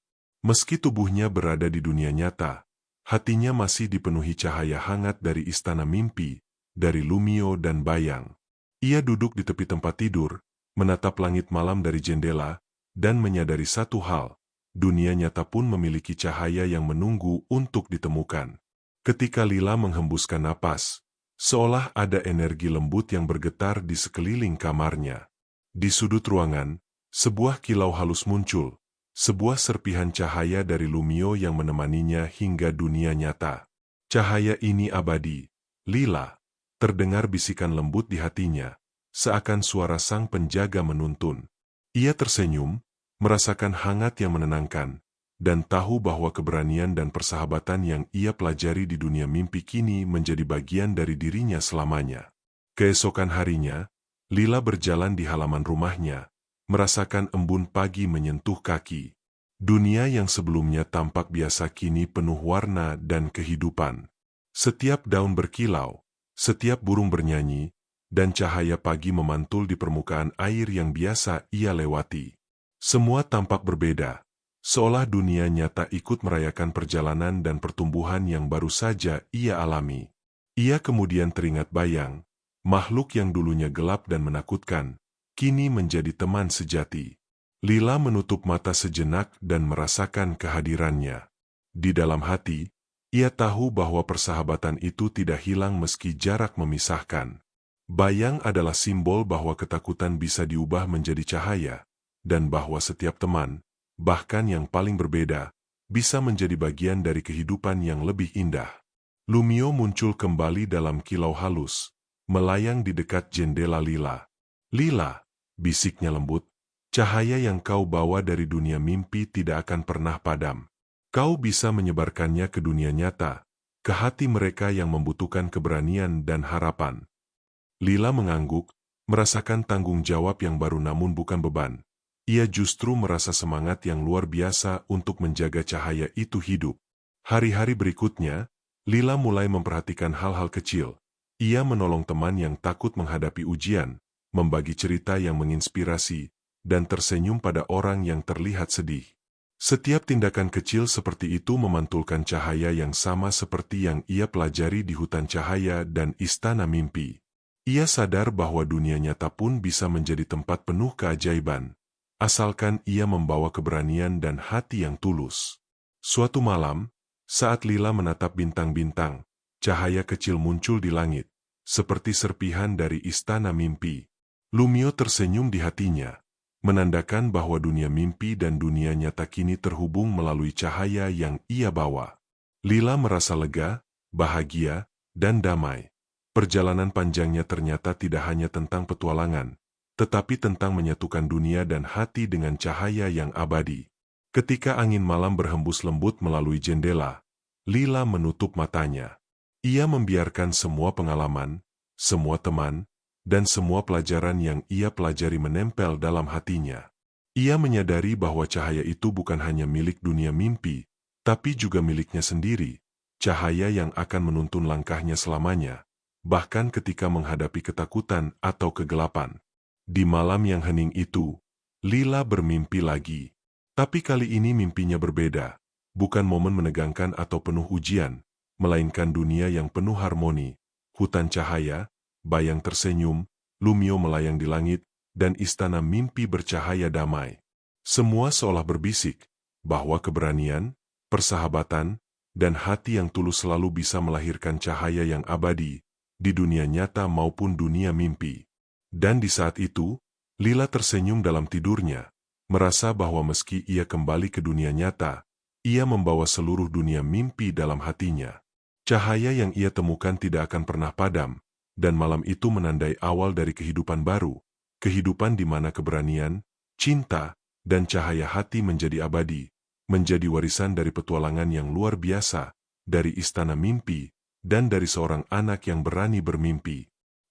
Meski tubuhnya berada di dunia nyata, hatinya masih dipenuhi cahaya hangat dari istana mimpi, dari Lumio dan bayang. Ia duduk di tepi tempat tidur, menatap langit malam dari jendela, dan menyadari satu hal, dunia nyata pun memiliki cahaya yang menunggu untuk ditemukan. Ketika Lila menghembuskan napas, seolah ada energi lembut yang bergetar di sekeliling kamarnya. Di sudut ruangan, sebuah kilau halus muncul, sebuah serpihan cahaya dari Lumio yang menemaninya hingga dunia nyata. Cahaya ini abadi, Lila, terdengar bisikan lembut di hatinya, seakan suara sang penjaga menuntun. Ia tersenyum, merasakan hangat yang menenangkan, dan tahu bahwa keberanian dan persahabatan yang ia pelajari di dunia mimpi kini menjadi bagian dari dirinya selamanya. Keesokan harinya, Lila berjalan di halaman rumahnya, merasakan embun pagi menyentuh kaki. Dunia yang sebelumnya tampak biasa kini penuh warna dan kehidupan. Setiap daun berkilau, setiap burung bernyanyi, dan cahaya pagi memantul di permukaan air yang biasa ia lewati. Semua tampak berbeda, seolah dunia nyata ikut merayakan perjalanan dan pertumbuhan yang baru saja ia alami. Ia kemudian teringat bayang, makhluk yang dulunya gelap dan menakutkan, kini menjadi teman sejati. Lila menutup mata sejenak dan merasakan kehadirannya. Di dalam hati, ia tahu bahwa persahabatan itu tidak hilang meski jarak memisahkan. Bayang adalah simbol bahwa ketakutan bisa diubah menjadi cahaya, dan bahwa setiap teman, bahkan yang paling berbeda, bisa menjadi bagian dari kehidupan yang lebih indah. Lumio muncul kembali dalam kilau halus, melayang di dekat jendela Lila. "Lila," bisiknya lembut, "cahaya yang kau bawa dari dunia mimpi tidak akan pernah padam. Kau bisa menyebarkannya ke dunia nyata, ke hati mereka yang membutuhkan keberanian dan harapan." Lila mengangguk, merasakan tanggung jawab yang baru namun bukan beban. Ia justru merasa semangat yang luar biasa untuk menjaga cahaya itu hidup. Hari-hari berikutnya, Lila mulai memperhatikan hal-hal kecil. Ia menolong teman yang takut menghadapi ujian, membagi cerita yang menginspirasi, dan tersenyum pada orang yang terlihat sedih. Setiap tindakan kecil seperti itu memantulkan cahaya yang sama seperti yang ia pelajari di hutan cahaya dan istana mimpi. Ia sadar bahwa dunia nyata pun bisa menjadi tempat penuh keajaiban, asalkan ia membawa keberanian dan hati yang tulus. Suatu malam, saat Lila menatap bintang-bintang, cahaya kecil muncul di langit, seperti serpihan dari istana mimpi. Lumio tersenyum di hatinya, menandakan bahwa dunia mimpi dan dunia nyata kini terhubung melalui cahaya yang ia bawa. Lila merasa lega, bahagia, dan damai. Perjalanan panjangnya ternyata tidak hanya tentang petualangan, tetapi tentang menyatukan dunia dan hati dengan cahaya yang abadi. Ketika angin malam berhembus lembut melalui jendela, Lila menutup matanya. Ia membiarkan semua pengalaman, semua teman, dan semua pelajaran yang ia pelajari menempel dalam hatinya. Ia menyadari bahwa cahaya itu bukan hanya milik dunia mimpi, tapi juga miliknya sendiri, cahaya yang akan menuntun langkahnya selamanya, bahkan ketika menghadapi ketakutan atau kegelapan. Di malam yang hening itu, Lila bermimpi lagi. Tapi kali ini mimpinya berbeda, bukan momen menegangkan atau penuh ujian, melainkan dunia yang penuh harmoni, hutan cahaya, bayang tersenyum, Lumio melayang di langit, dan istana mimpi bercahaya damai. Semua seolah berbisik, bahwa keberanian, persahabatan, dan hati yang tulus selalu bisa melahirkan cahaya yang abadi, di dunia nyata maupun dunia mimpi. Dan di saat itu, Lila tersenyum dalam tidurnya, merasa bahwa meski ia kembali ke dunia nyata, ia membawa seluruh dunia mimpi dalam hatinya. Cahaya yang ia temukan tidak akan pernah padam, dan malam itu menandai awal dari kehidupan baru, kehidupan di mana keberanian, cinta, dan cahaya hati menjadi abadi, menjadi warisan dari petualangan yang luar biasa, dari istana mimpi, dan dari seorang anak yang berani bermimpi.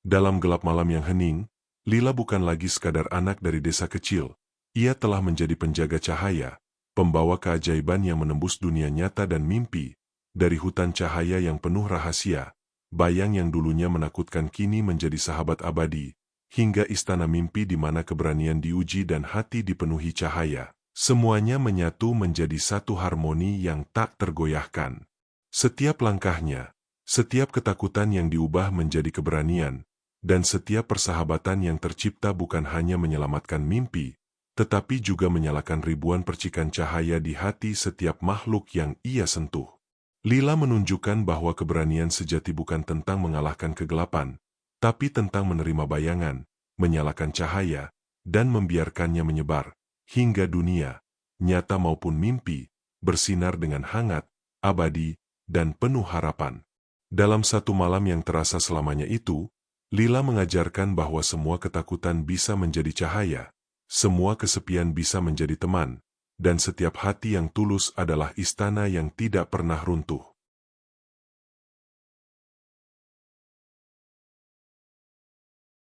Dalam gelap malam yang hening, Lila bukan lagi sekadar anak dari desa kecil. Ia telah menjadi penjaga cahaya, pembawa keajaiban yang menembus dunia nyata dan mimpi. Dari hutan cahaya yang penuh rahasia, bayang yang dulunya menakutkan kini menjadi sahabat abadi, hingga istana mimpi di mana keberanian diuji dan hati dipenuhi cahaya. Semuanya menyatu menjadi satu harmoni yang tak tergoyahkan. Setiap langkahnya, setiap ketakutan yang diubah menjadi keberanian, dan setiap persahabatan yang tercipta bukan hanya menyelamatkan mimpi, tetapi juga menyalakan ribuan percikan cahaya di hati setiap makhluk yang ia sentuh. Lila menunjukkan bahwa keberanian sejati bukan tentang mengalahkan kegelapan, tapi tentang menerima bayangan, menyalakan cahaya, dan membiarkannya menyebar, hingga dunia, nyata maupun mimpi, bersinar dengan hangat, abadi, dan penuh harapan. Dalam satu malam yang terasa selamanya itu, Lila mengajarkan bahwa semua ketakutan bisa menjadi cahaya, semua kesepian bisa menjadi teman, dan setiap hati yang tulus adalah istana yang tidak pernah runtuh.